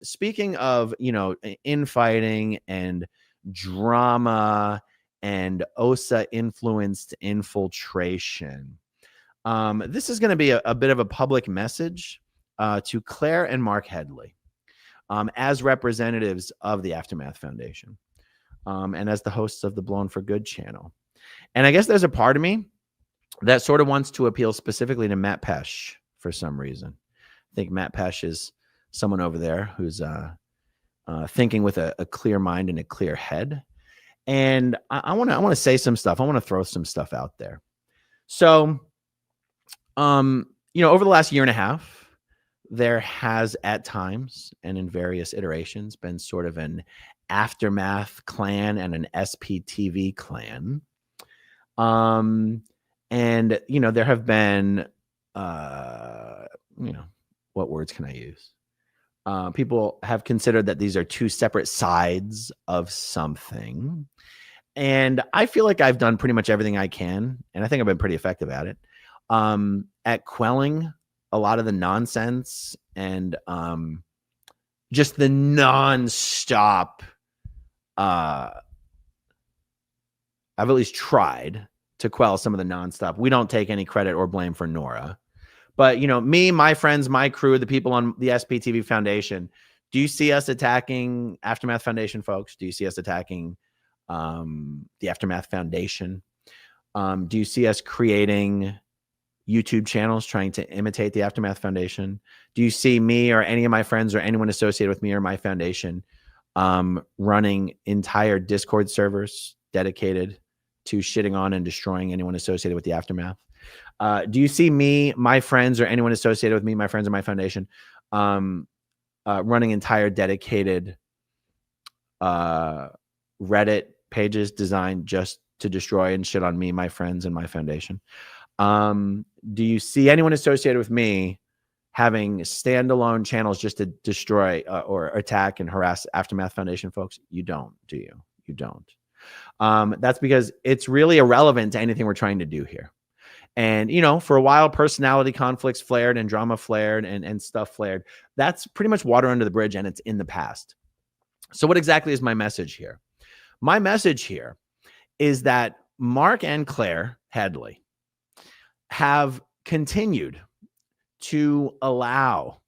speaking of, infighting and drama and OSA influenced infiltration, this is going to be a bit of a public message to Claire and Mark Headley as representatives of the Aftermath Foundation and as the hosts of the Blown for Good channel. And I guess there's a part of me that sort of wants to appeal specifically to Matt Pesh for some reason. I think Matt Pesh is someone over there who's thinking with a clear mind and a clear head. And I want to say some stuff. I want to throw some stuff out there. So, over the last year and a half, there has at times and in various iterations been sort of an Aftermath clan and an SPTV clan. And, there have been, what words can I use? People have considered that these are two separate sides of something. And I feel like I've done pretty much everything I can, and I think I've been pretty effective at it, at quelling a lot of the nonsense and just the nonstop. I've at least tried to quell some of the nonstop. We don't take any credit or blame for Nora. But, me, my friends, my crew, the people on the SPTV Foundation, do you see us attacking Aftermath Foundation folks? Do you see us attacking the Aftermath Foundation? Do you see us creating YouTube channels trying to imitate the Aftermath Foundation? Do you see me or any of my friends or anyone associated with me or my foundation running entire Discord servers dedicated to shitting on and destroying anyone associated with the Aftermath? Do you see me, my friends, or anyone associated with me, my friends, or my foundation running entire dedicated Reddit pages designed just to destroy and shit on me, my friends, and my foundation? Do you see anyone associated with me having standalone channels just to destroy or attack and harass Aftermath Foundation folks? You don't, do you? You don't. That's because it's really irrelevant to anything we're trying to do here. And, for a while, personality conflicts flared and drama flared and stuff flared. That's pretty much water under the bridge, and it's in the past. So what exactly is my message here? My message here is that Mark and Claire Headley have continued to allow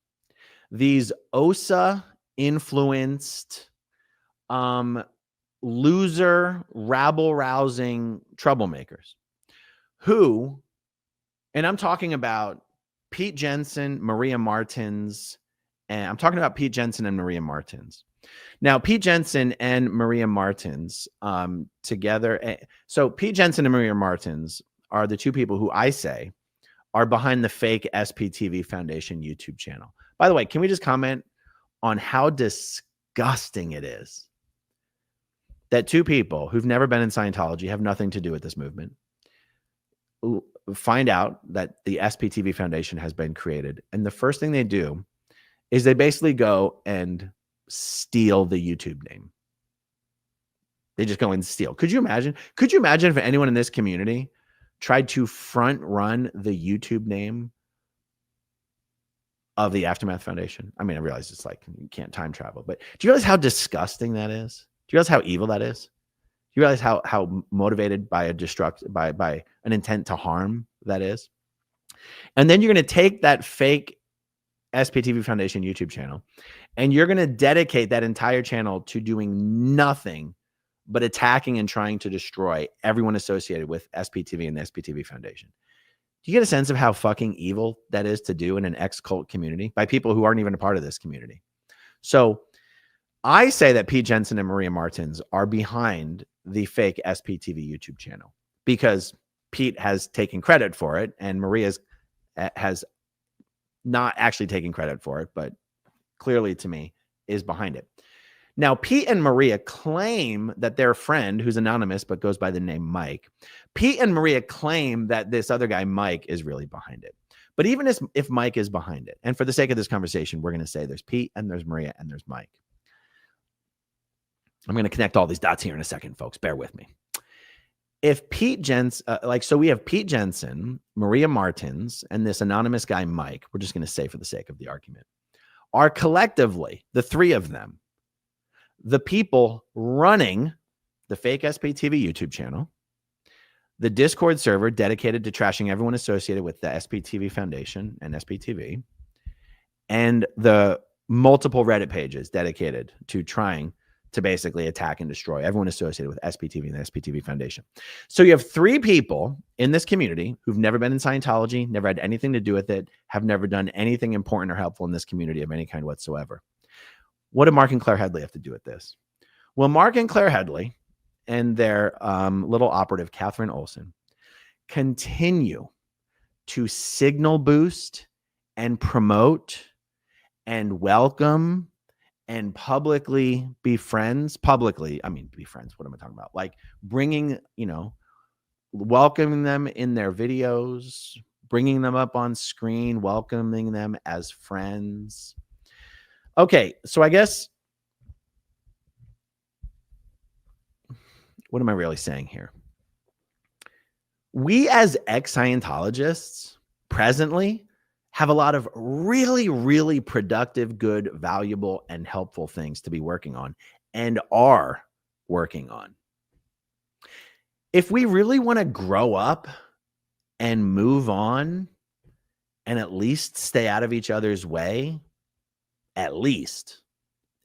these OSA-influenced, loser, rabble-rousing troublemakers who, and I'm talking about Pete Jensen, Maria Martins, and I'm talking about Pete Jensen and Maria Martins. Now, Pete Jensen and Maria Martins together. So Pete Jensen and Maria Martins are the two people who I say are behind the fake SPTV Foundation YouTube channel. By the way, can we just comment on how disgusting it is that two people who've never been in Scientology, have nothing to do with this movement, find out that the SPTV Foundation has been created, and the first thing they do is they basically go and steal the YouTube name. They just go and steal. Could you imagine? Could you imagine if anyone in this community tried to front run the YouTube name of the Aftermath Foundation? I mean, I realize it's like you can't time travel, but do you realize how disgusting that is? Do you realize how evil that is? Do you realize how motivated by by an intent to harm that is? And then you're going to take that fake SPTV Foundation YouTube channel and you're going to dedicate that entire channel to doing nothing but attacking and trying to destroy everyone associated with SPTV and the SPTV Foundation. Do you get a sense of how fucking evil that is to do in an ex-cult community by people who aren't even a part of this community? So I say that Pete Jensen and Maria Martins are behind the fake SPTV YouTube channel because Pete has taken credit for it and Maria has not actually taken credit for it, but clearly to me is behind it. Now, Pete and Maria claim that their friend, who's anonymous but goes by the name Mike, Pete and Maria claim that this other guy, Mike, is really behind it. But even if Mike is behind it, and for the sake of this conversation, we're going to say there's Pete and there's Maria and there's Mike. I'm going to connect all these dots here in a second, folks. Bear with me. If Pete Jensen, so we have Pete Jensen, Maria Martins, and this anonymous guy, Mike, we're just going to say for the sake of the argument, are collectively, the three of them, the people running the fake SPTV YouTube channel, the Discord server dedicated to trashing everyone associated with the SPTV Foundation and SPTV, and the multiple Reddit pages dedicated to trying to basically attack and destroy everyone associated with SPTV and the SPTV Foundation. So you have three people in this community who've never been in Scientology, never had anything to do with it, have never done anything important or helpful in this community of any kind whatsoever. What do Mark and Claire Headley have to do with this? Well, Mark and Claire Headley and their little operative, Catherine Olson, continue to signal boost and promote and welcome and publicly be friends. Publicly, I mean, be friends. What am I talking about? Like bringing, welcoming them in their videos, bringing them up on screen, welcoming them as friends. Okay, so I guess, what am I really saying here? We as ex-Scientologists presently have a lot of really, really productive, good, valuable, and helpful things to be working on and are working on. If we really want to grow up and move on and at least stay out of each other's way, at least,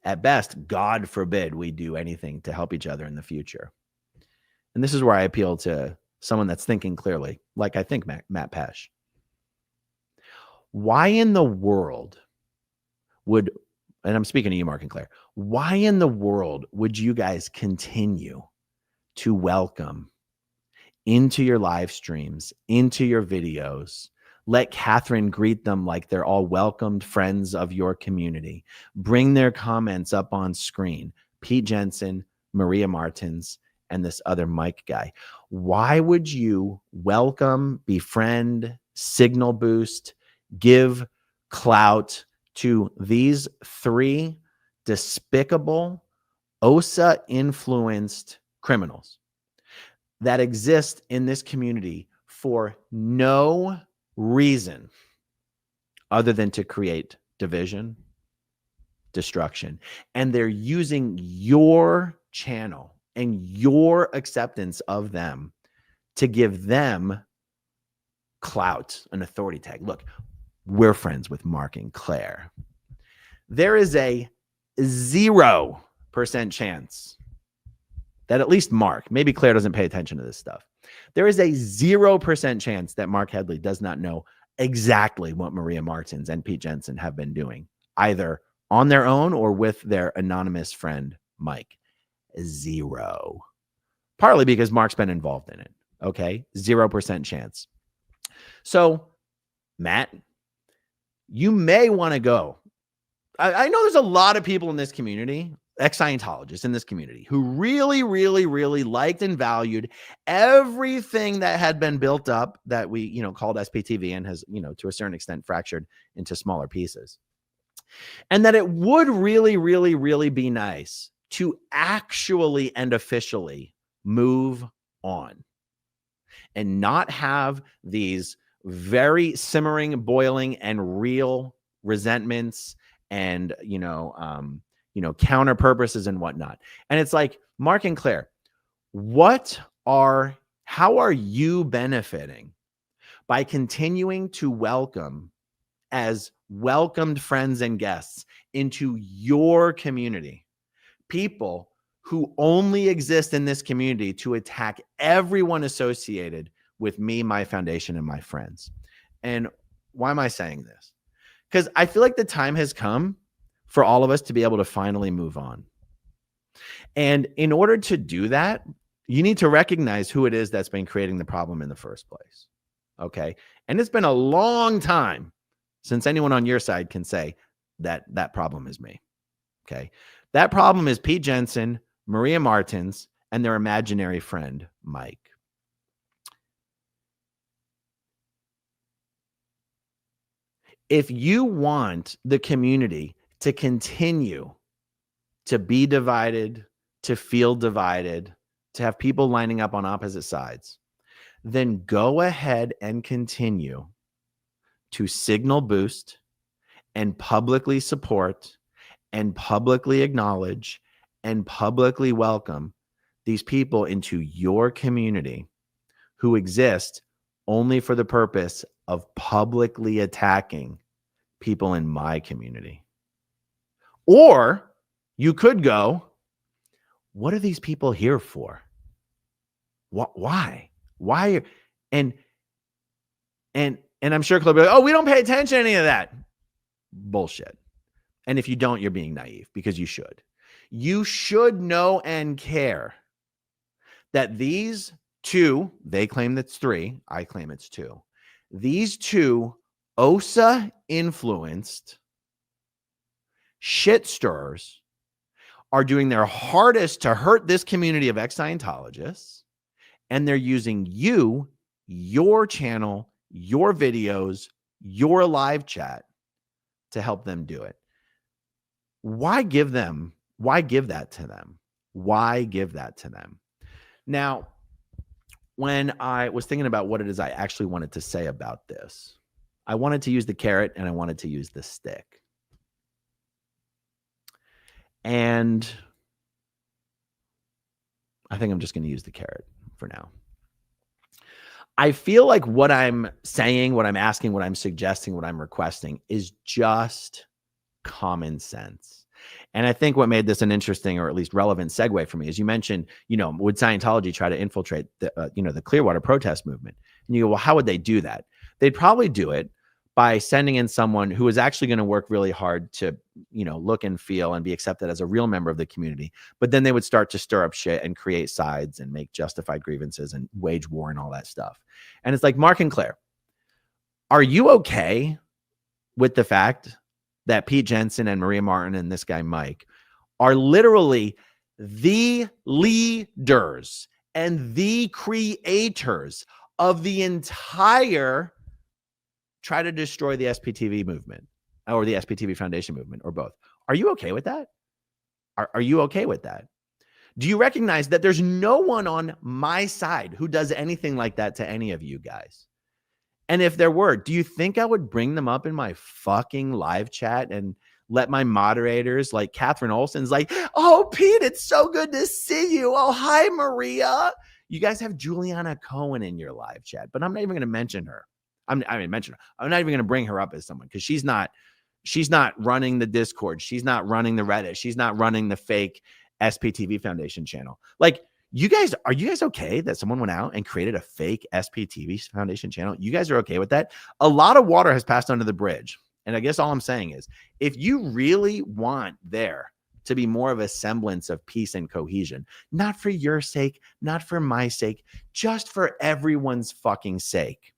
at best, God forbid we do anything to help each other in the future. And this is where I appeal to someone that's thinking clearly, like I think Matt Pesh. Why in the world would, and I'm speaking to you, Mark and Claire, why in the world would you guys continue to welcome into your live streams, into your videos, let Catherine greet them like they're all welcomed friends of your community, bring their comments up on screen, Pete Jensen, Maria Martins, and this other Mike guy? Why would you welcome, befriend, signal boost, give clout to these three despicable, OSA-influenced criminals that exist in this community for no reason other than to create division, destruction? And they're using your channel and your acceptance of them to give them clout, an authority tag. Look, we're friends with Mark and Claire. There is a 0% chance that at least Mark, maybe Claire doesn't pay attention to this stuff. There is a 0% chance that Mark Headley does not know exactly what Maria Martins and Pete Jensen have been doing, either on their own or with their anonymous friend, Mike. 0. Partly because Mark's been involved in it. Okay. 0% chance. So, Matt, you may want to go. I know there's a lot of people in this community, ex-Scientologists in this community, who really, really, really liked and valued everything that had been built up that we, called SPTV and has, to a certain extent fractured into smaller pieces. And that it would really, really, really be nice to actually and officially move on and not have these very simmering, boiling, and real resentments and, counter purposes and whatnot. And it's like, Mark and Claire, how are you benefiting by continuing to welcome as welcomed friends and guests into your community people who only exist in this community to attack everyone associated with me, my foundation, and my friends? And why am I saying this? Because I feel like the time has come for all of us to be able to finally move on. And in order to do that, you need to recognize who it is that's been creating the problem in the first place. Okay. And it's been a long time since anyone on your side can say that that problem is me. Okay. That problem is Pete Jensen, Maria Martins, and their imaginary friend, Mike. If you want the community to continue to be divided, to feel divided, to have people lining up on opposite sides, then go ahead and continue to signal boost and publicly support and publicly acknowledge and publicly welcome these people into your community who exist only for the purpose of publicly attacking people in my community. Or you could go, what are these people here for? Why? And I'm sure Claire will be like, oh, we don't pay attention to any of that. Bullshit. And if you don't, you're being naive, because you should. You should know and care that these two, they claim that's three, I claim it's two. These two OSA influenced shit stirrers are doing their hardest to hurt this community of ex-Scientologists, and they're using you, your channel, your videos, your live chat to help them do it. Why give that to them? Why give that to them? Now, when I was thinking about what it is I actually wanted to say about this, I wanted to use the carrot and I wanted to use the stick. And I think I'm just going to use the carrot for now. I feel like what I'm saying, what I'm asking, what I'm suggesting, what I'm requesting is just common sense. And I think what made this an interesting or at least relevant segue for me is you mentioned, would Scientology try to infiltrate the, the Clearwater protest movement? And you go, well, how would they do that? They'd probably do it by sending in someone who is actually going to work really hard to, look and feel and be accepted as a real member of the community. But then they would start to stir up shit and create sides and make justified grievances and wage war and all that stuff. And it's like, Mark and Claire, are you okay with the fact that Pete Jensen and Maria Martin and this guy Mike are literally the leaders and the creators of the entire try to destroy the SPTV movement or the SPTV Foundation movement, or both? Are you okay with that? Are you okay with that? Do you recognize that there's no one on my side who does anything like that to any of you guys? And if there were, do you think I would bring them up in my fucking live chat and let my moderators, like Catherine Olsen's like, oh, Pete, it's so good to see you. Oh, hi, Maria. You guys have Juliana Cohen in your live chat, but I'm not even going to mention her. I'm not even going to bring her up as someone, because she's not running the Discord. She's not running the Reddit. She's not running the fake SPTV Foundation channel. Like, are you guys okay that someone went out and created a fake SPTV Foundation channel? You guys are okay with that? A lot of water has passed under the bridge. And I guess all I'm saying is, if you really want there to be more of a semblance of peace and cohesion, not for your sake, not for my sake, just for everyone's fucking sake,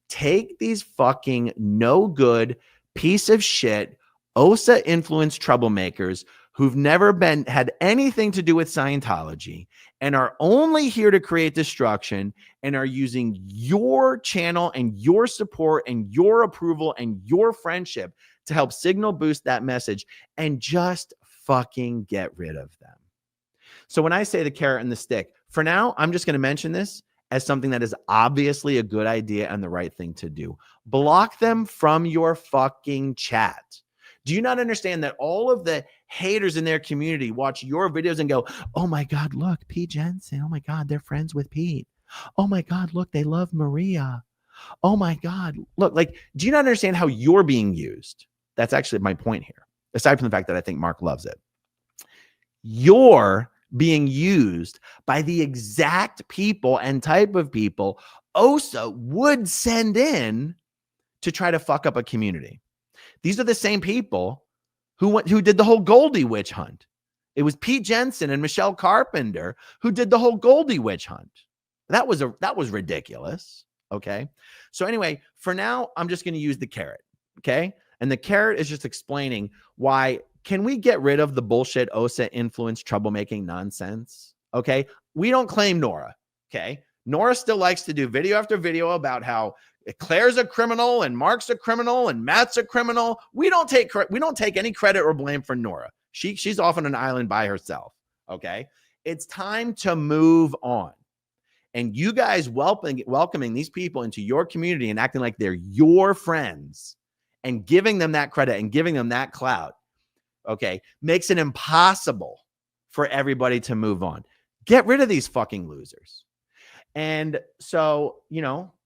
take these fucking no good piece of shit OSA influenced troublemakers who've never had anything to do with Scientology and are only here to create destruction and are using your channel and your support and your approval and your friendship to help signal boost that message, and just fucking get rid of them. So when I say the carrot and the stick, for now, I'm just going to mention this as something that is obviously a good idea and the right thing to do. Block them from your fucking chat. Do you not understand that all of the haters in their community watch your videos and go, oh my God, look, Pete Jensen. Oh my God, they're friends with Pete. Oh my God, look, they love Maria. Oh my God, look, like, do you not understand how you're being used? That's actually my point here. Aside from the fact that I think Mark loves it. You're being used by the exact people and type of people OSA would send in to try to fuck up a community. These are the same people who did the whole Goldie witch hunt. It was Pete Jensen and Michelle Carpenter who did the whole Goldie witch hunt. That was ridiculous. Okay. So anyway, for now, I'm just going to use the carrot. Okay. And the carrot is just explaining why. Can we get rid of the bullshit OSA influence troublemaking nonsense? Okay. We don't claim Nora. Okay. Nora still likes to do video after video about how Claire's a criminal and Mark's a criminal and Matt's a criminal. We don't take any credit or blame for Nora. She's off on an island by herself. Okay. It's time to move on. And you guys welcoming these people into your community and acting like they're your friends and giving them that credit and giving them that clout, okay, makes it impossible for everybody to move on. Get rid of these fucking losers. And so,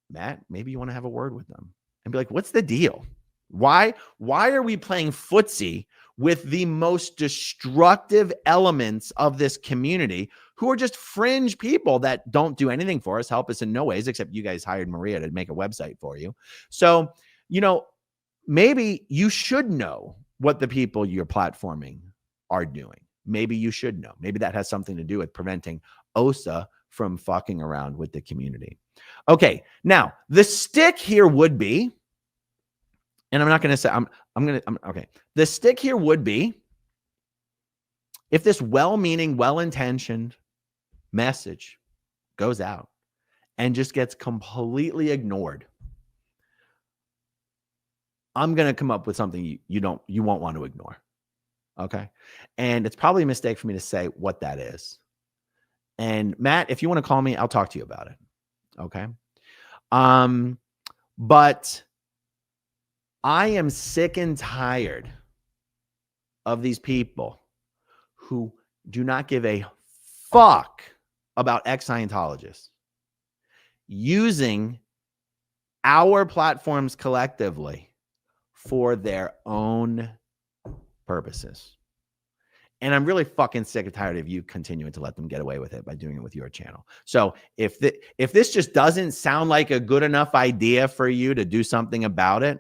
Matt, maybe you want to have a word with them and be like, what's the deal? Why are we playing footsie with the most destructive elements of this community who are just fringe people that don't do anything for us, help us in no ways, except you guys hired Maria to make a website for you. So, maybe you should know what the people you're platforming are doing. Maybe you should know. Maybe that has something to do with preventing OSA from fucking around with the community. Okay, now the stick here would be, and I'm not going to say, okay. The stick here would be, if this well-meaning, well-intentioned message goes out and just gets completely ignored, I'm going to come up with something you won't want to ignore. Okay. And it's probably a mistake for me to say what that is. And Matt, if you want to call me, I'll talk to you about it. Okay. But I am sick and tired of these people who do not give a fuck about ex-Scientologists using our platforms collectively for their own purposes. And I'm really fucking sick and tired of you continuing to let them get away with it by doing it with your channel. So if this just doesn't sound like a good enough idea for you to do something about it,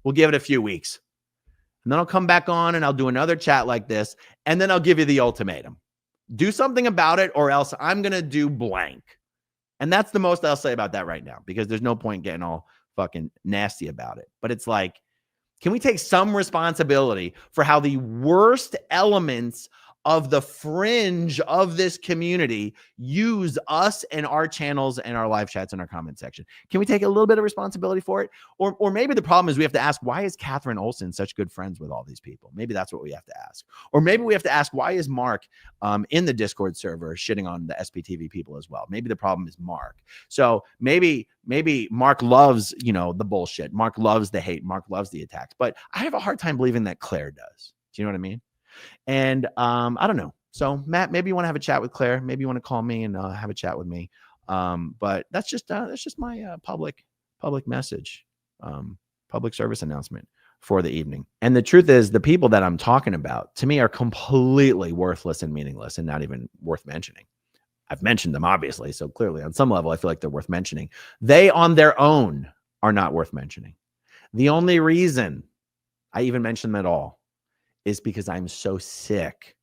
we'll give it a few weeks. And then I'll come back on and I'll do another chat like this. And then I'll give you the ultimatum. Do something about it or else I'm going to do blank. And that's the most I'll say about that right now, because there's no point getting all fucking nasty about it. But it's like, can we take some responsibility for how the worst elements of the fringe of this community use us and our channels and our live chats and our comment section? Can we take a little bit of responsibility for it? Or maybe the problem is we have to ask, why is Catherine Olson such good friends with all these people? Maybe that's what we have to ask. Or maybe we have to ask, why is Mark in the Discord server shitting on the SPTV people as well? Maybe the problem is Mark. So maybe Mark loves, the bullshit. Mark loves the hate. Mark loves the attacks. But I have a hard time believing that Claire does. Do you know what I mean? And I don't know. So Matt, maybe you want to have a chat with Claire. Maybe you want to call me and have a chat with me. But that's just my public message, public service announcement for the evening. And the truth is, the people that I'm talking about to me are completely worthless and meaningless and not even worth mentioning. I've mentioned them, obviously. So clearly on some level, I feel like they're worth mentioning. They on their own are not worth mentioning. The only reason I even mention them at all is because I'm so sick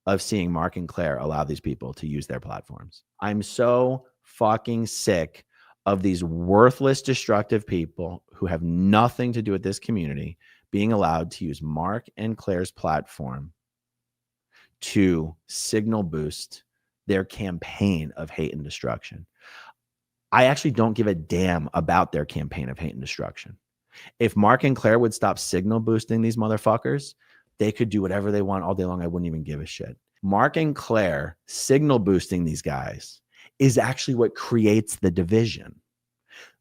of seeing Mark and Claire allow these people to use their platforms. I'm so fucking sick of these worthless, destructive people who have nothing to do with this community being allowed to use Mark and Claire's platform to signal boost their campaign of hate and destruction. I actually don't give a damn about their campaign of hate and destruction. If Mark and Claire would stop signal boosting these motherfuckers, they could do whatever they want all day long. I wouldn't even give a shit. Mark and Claire signal boosting these guys is actually what creates the division.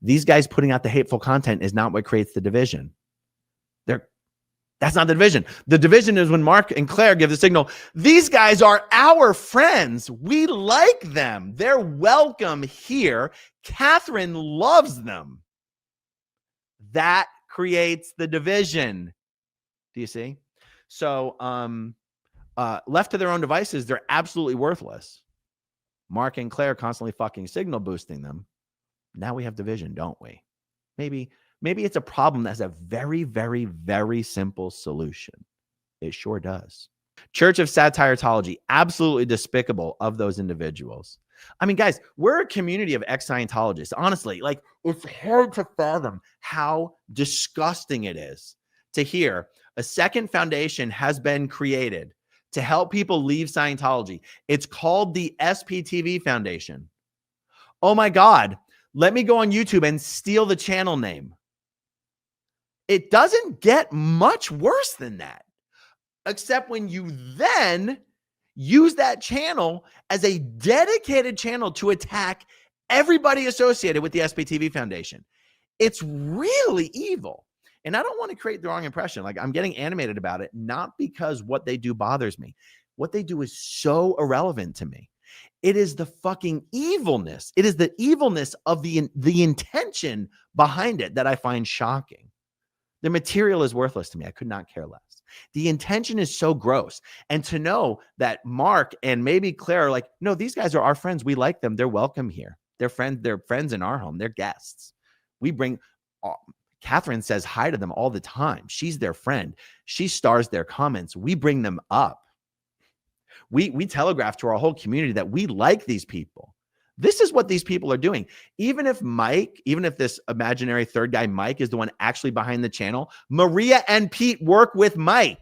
These guys putting out the hateful content is not what creates the division. That's not the division. The division is when Mark and Claire give the signal, these guys are our friends. We like them. They're welcome here. Catherine loves them. That creates the division. Do you see? So left to their own devices, they're absolutely worthless. Mark and Claire constantly fucking signal boosting them. Now we have division, don't we? Maybe it's a problem that has a very, very, very simple solution. It sure does. Church of Scientology, absolutely despicable of those individuals. I mean, guys, we're a community of ex-Scientologists. Honestly, like, it's hard to fathom how disgusting it is to hear a second foundation has been created to help people leave Scientology. It's called the SPTV Foundation. Oh my God. Let me go on YouTube and steal the channel name. It doesn't get much worse than that, except when you then use that channel as a dedicated channel to attack everybody associated with the SPTV Foundation. It's really evil. And I don't want to create the wrong impression. Like, I'm getting animated about it, not because what they do bothers me. What they do is so irrelevant to me. It is the fucking evilness. It is the evilness of the intention behind it that I find shocking. The material is worthless to me. I could not care less. The intention is so gross. And to know that Mark and maybe Claire are like, no, these guys are our friends. We like them. They're welcome here. They're friends in our home. They're guests. We bring, Catherine says hi to them all the time. She's their friend. She stars their comments. We bring them up. We telegraph to our whole community that we like these people. This is what these people are doing. Even if this imaginary third guy, Mike, is the one actually behind the channel, Maria and Pete work with Mike.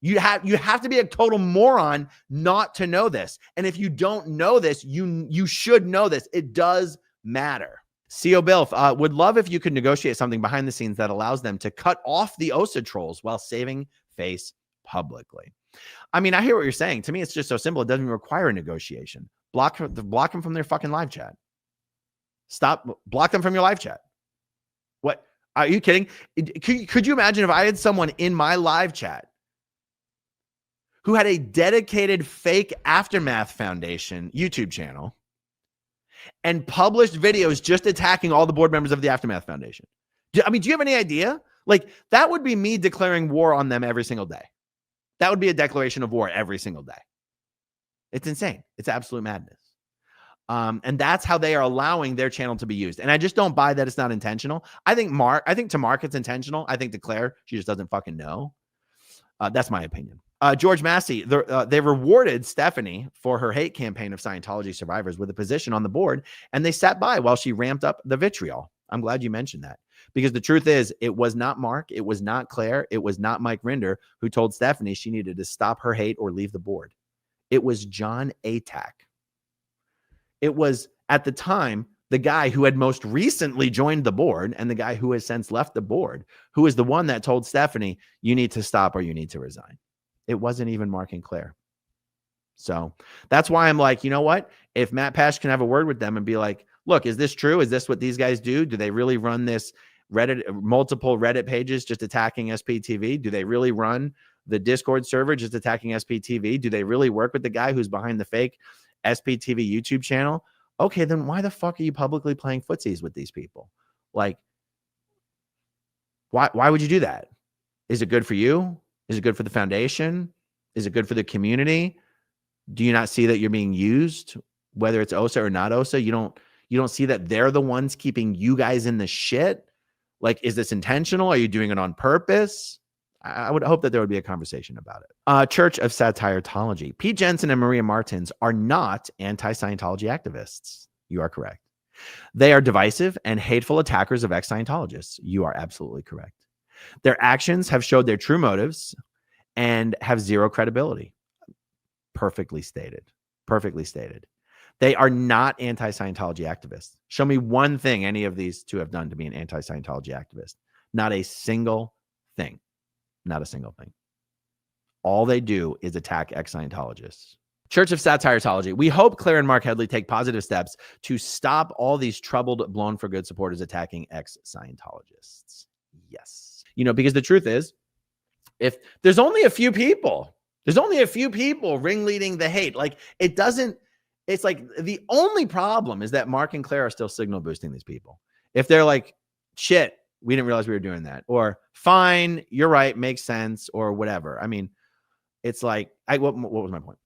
You have to be a total moron not to know this. And if you don't know this, you should know this. It does matter. CO Bilf would love if you could negotiate something behind the scenes that allows them to cut off the OSA trolls while saving face publicly. I mean, I hear what you're saying. To me, it's just so simple. It doesn't require a negotiation. Block them from their fucking live chat. Block them from your live chat. What? Are you kidding? Could you imagine if I had someone in my live chat who had a dedicated fake Aftermath Foundation YouTube channel and published videos just attacking all the board members of the Aftermath Foundation? Do you have any idea? Like, that would be me declaring war on them every single day. That would be a declaration of war every single day. It's insane. It's absolute madness. And that's how they are allowing their channel to be used. And I just don't buy that it's not intentional. I think to Mark, it's intentional. I think to Claire, she just doesn't fucking know. That's my opinion. George Massey, they rewarded Stephanie for her hate campaign of Scientology survivors with a position on the board, and they sat by while she ramped up the vitriol. I'm glad you mentioned that, because the truth is, it was not Mark, it was not Claire, it was not Mike Rinder who told Stephanie she needed to stop her hate or leave the board. It was John Atack. It was, at the time, the guy who had most recently joined the board and the guy who has since left the board, who is the one that told Stephanie, you need to stop or you need to resign. It wasn't even Mark and Claire. So that's why I'm like, you know what? If Matt Pash can have a word with them and be like, look, is this true? Is this what these guys do? Do they really run this multiple Reddit pages just attacking SPTV? Do they really run the Discord server just attacking SPTV? Do they really work with the guy who's behind the fake SPTV YouTube channel? Okay, then why the fuck are you publicly playing footsies with these people? Like, why would you do that? Is it good for you? Is it good for the foundation? Is it good for the community? Do you not see that you're being used, whether it's OSA or not OSA? You don't see that they're the ones keeping you guys in the shit? Like, is this intentional? Are you doing it on purpose? I would hope that there would be a conversation about it. Church of Scientology. Pete Jensen and Maria Martins are not anti-Scientology activists. You are correct. They are divisive and hateful attackers of ex-Scientologists. You are absolutely correct. Their actions have showed their true motives and have zero credibility. Perfectly stated. Perfectly stated. They are not anti-Scientology activists. Show me one thing any of these two have done to be an anti-Scientology activist. Not a single thing. Not a single thing. All they do is attack ex-Scientologists. Church of Scientology. We hope Claire and Mark Headley take positive steps to stop all these troubled, blown for good supporters attacking ex-Scientologists. Yes. Because the truth is, if there's only a few people ringleading the hate, like, it's like the only problem is that Mark and Claire are still signal boosting these people. If they're like, shit, we didn't realize we were doing that, or fine, you're right, makes sense, or whatever. I mean, it's like, what was my point?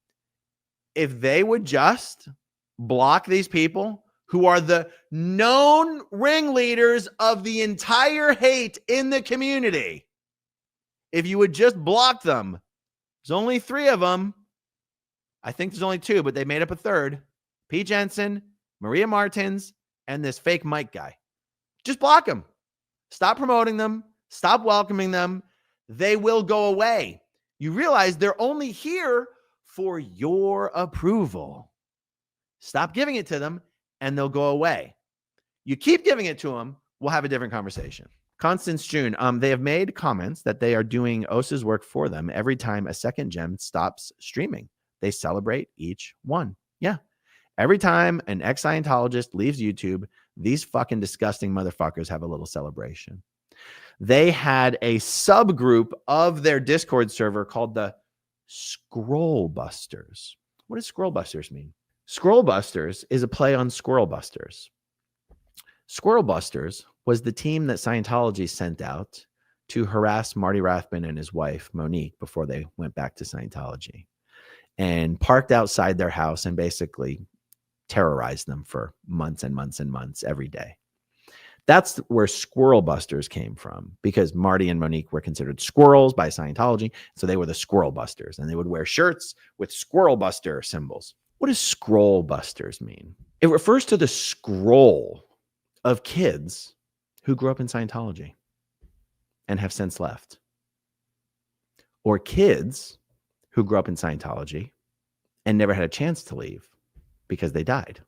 If they would just block these people who are the known ringleaders of the entire hate in the community, if you would just block them, there's only 3 of them. I think there's only 2, but they made up a third. Pete Jensen, Maria Martins, and this fake Mike guy. Just block them. Stop promoting them. Stop welcoming them. They will go away. You realize they're only here for your approval. Stop giving it to them, and they'll go away. You keep giving it to them, we'll have a different conversation. Constance June, they have made comments that they are doing OSA's work for them every time a second gem stops streaming. They celebrate each one. Yeah. Every time an ex-Scientologist leaves YouTube, these fucking disgusting motherfuckers have a little celebration. They had a subgroup of their Discord server called the Scroll Busters. What does Scroll Busters mean? Scroll Busters is a play on Squirrel Busters. Squirrel Busters was the team that Scientology sent out to harass Marty Rathbun and his wife, Monique, before they went back to Scientology, and parked outside their house and basically terrorized them for months and months and months every day. That's where Squirrel Busters came from, because Marty and Monique were considered squirrels by Scientology. So they were the Squirrel Busters, and they would wear shirts with Squirrel Buster symbols. What does Scroll Busters mean? It refers to the scroll of kids who grew up in Scientology and have since left, or kids who grew up in Scientology and never had a chance to leave because they died.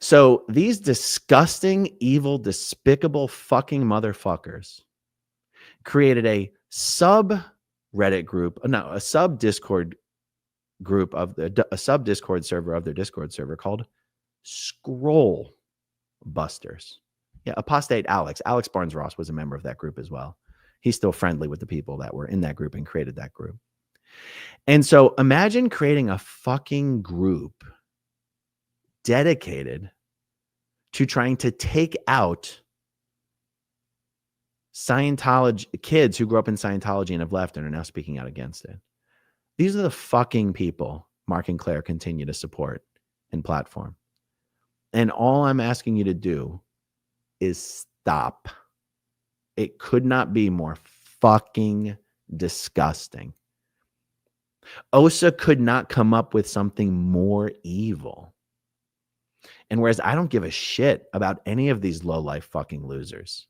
So these disgusting, evil, despicable fucking motherfuckers created a sub-Reddit group, a sub-Discord group of a sub-Discord server of their Discord server called Scroll Busters. Yeah, apostate Alex Barnes Ross was a member of that group as well. He's still friendly with the people that were in that group and created that group. And so imagine creating a fucking group dedicated to trying to take out Scientology kids who grew up in Scientology and have left and are now speaking out against it. These are the fucking people Mark and Claire continue to support and platform. And all I'm asking you to do is stop. It could not be more fucking disgusting. OSA could not come up with something more evil. And whereas I don't give a shit about any of these low-life fucking losers,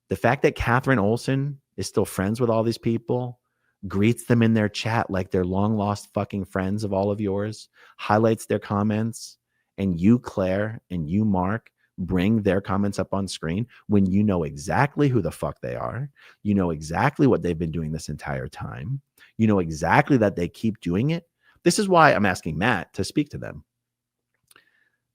the fact that Catherine Olsen is still friends with all these people, greets them in their chat like they're long-lost fucking friends of all of yours, highlights their comments, and you, Claire, and you, Mark, bring their comments up on screen when you know exactly who the fuck they are. You know exactly what they've been doing this entire time. You know exactly that they keep doing it. This is why I'm asking Matt to speak to them.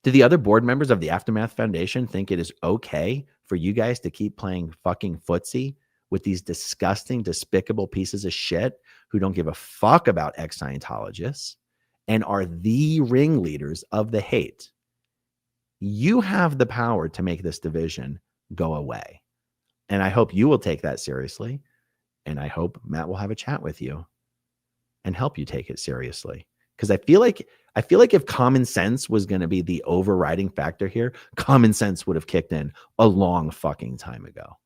Do the other board members of the Aftermath Foundation think it is okay for you guys to keep playing fucking footsie with these disgusting, despicable pieces of shit who don't give a fuck about ex-Scientologists and are the ringleaders of the hate? You have the power to make this division go away. And I hope you will take that seriously. And I hope Matt will have a chat with you and help you take it seriously. Because I feel like if common sense was going to be the overriding factor here, common sense would have kicked in a long fucking time ago.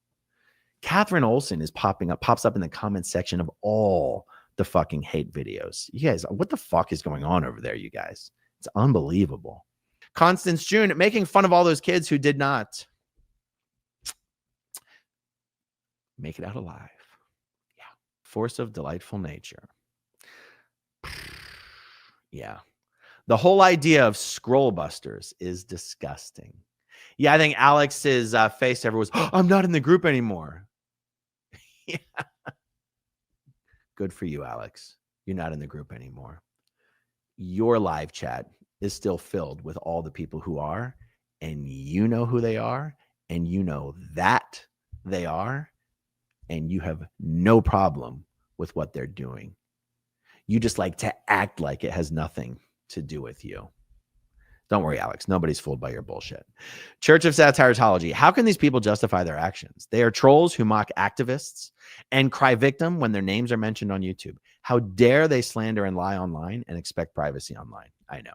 Catherine Olsen pops up in the comment section of all the fucking hate videos. You guys, what the fuck is going on over there, you guys? It's unbelievable. Constance June making fun of all those kids who did not make it out alive. Yeah. Force of delightful nature. Yeah. The whole idea of Scroll Busters is disgusting. Yeah, I think Alex's face ever was, oh, I'm not in the group anymore. Yeah. Good for you, Alex. You're not in the group anymore. Your live chat is still filled with all the people who are, and you know who they are, and you know that they are, and you have no problem with what they're doing. You just like to act like it has nothing to do with you. Don't worry, Alex. Nobody's fooled by your bullshit. Church of Scientology. How can these people justify their actions? They are trolls who mock activists and cry victim when their names are mentioned on YouTube. How dare they slander and lie online and expect privacy online? I know.